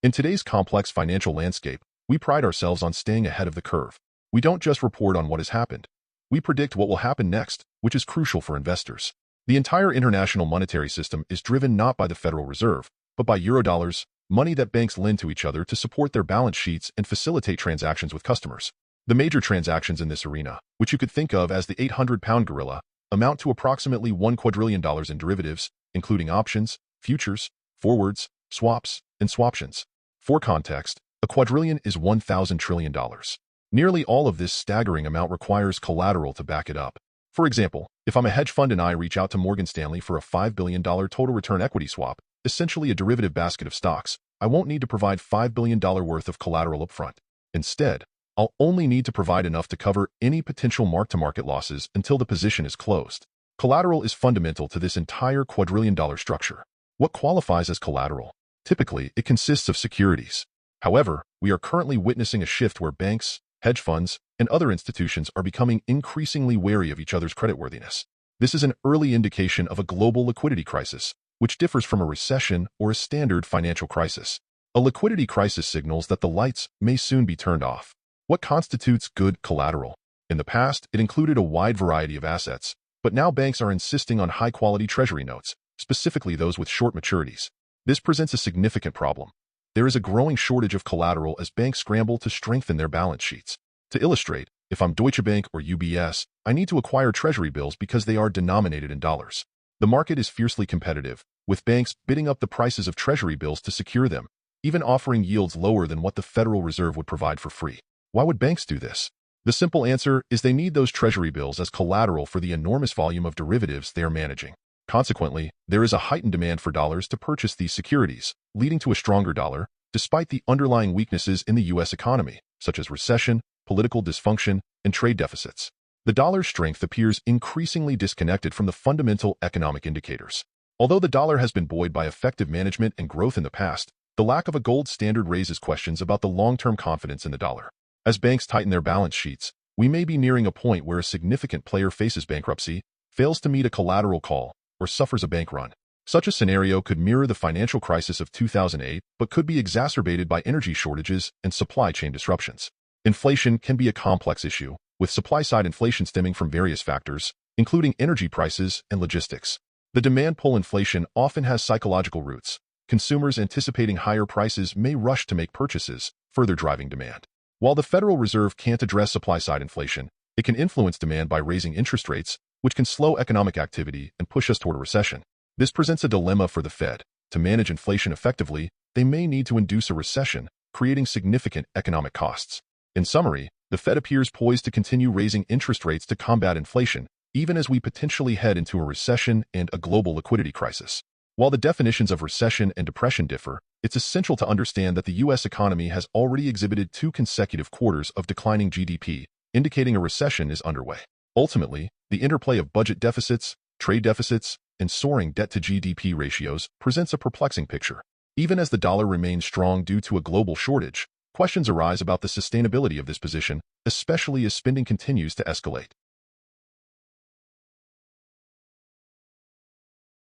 In today's complex financial landscape, we pride ourselves on staying ahead of the curve. We don't just report on what has happened. We predict what will happen next, which is crucial for investors. The entire international monetary system is driven not by the Federal Reserve, but by Eurodollars, money that banks lend to each other to support their balance sheets and facilitate transactions with customers. The major transactions in this arena, which you could think of as the 800-pound gorilla, amount to approximately $1 quadrillion in derivatives, including options, futures, forwards, swaps, and swaptions. For context, a quadrillion is $1,000 trillion. Nearly all of this staggering amount requires collateral to back it up. For example, if I'm a hedge fund and I reach out to Morgan Stanley for a $5 billion total return equity swap, essentially a derivative basket of stocks, I won't need to provide $5 billion worth of collateral upfront. Instead, I'll only need to provide enough to cover any potential mark-to-market losses until the position is closed. Collateral is fundamental to this entire quadrillion-dollar structure. What qualifies as collateral? Typically, it consists of securities. However, we are currently witnessing a shift where banks, hedge funds, and other institutions are becoming increasingly wary of each other's creditworthiness. This is an early indication of a global liquidity crisis, which differs from a recession or a standard financial crisis. A liquidity crisis signals that the lights may soon be turned off. What constitutes good collateral? In the past, it included a wide variety of assets, but now banks are insisting on high-quality treasury notes, specifically those with short maturities. This presents a significant problem. There is a growing shortage of collateral as banks scramble to strengthen their balance sheets. To illustrate, if I'm Deutsche Bank or UBS, I need to acquire treasury bills because they are denominated in dollars. The market is fiercely competitive, with banks bidding up the prices of treasury bills to secure them, even offering yields lower than what the Federal Reserve would provide for free. Why would banks do this? The simple answer is they need those treasury bills as collateral for the enormous volume of derivatives they are managing. Consequently, there is a heightened demand for dollars to purchase these securities, leading to a stronger dollar, despite the underlying weaknesses in the U.S. economy, such as recession, political dysfunction, and trade deficits. The dollar's strength appears increasingly disconnected from the fundamental economic indicators. Although the dollar has been buoyed by effective management and growth in the past, the lack of a gold standard raises questions about the long-term confidence in the dollar. As banks tighten their balance sheets, we may be nearing a point where a significant player faces bankruptcy, fails to meet a collateral call, or suffers a bank run. Such a scenario could mirror the financial crisis of 2008, but could be exacerbated by energy shortages and supply chain disruptions. Inflation can be a complex issue, with supply-side inflation stemming from various factors, including energy prices and logistics. The demand-pull inflation often has psychological roots. Consumers anticipating higher prices may rush to make purchases, further driving demand. While the Federal Reserve can't address supply-side inflation, it can influence demand by raising interest rates, which can slow economic activity and push us toward a recession. This presents a dilemma for the Fed. To manage inflation effectively, they may need to induce a recession, creating significant economic costs. In summary, the Fed appears poised to continue raising interest rates to combat inflation, even as we potentially head into a recession and a global liquidity crisis. While the definitions of recession and depression differ, it's essential to understand that the U.S. economy has already exhibited 2 consecutive quarters of declining GDP, indicating a recession is underway. Ultimately, the interplay of budget deficits, trade deficits, and soaring debt-to-GDP ratios presents a perplexing picture. Even as the dollar remains strong due to a global shortage, questions arise about the sustainability of this position, especially as spending continues to escalate.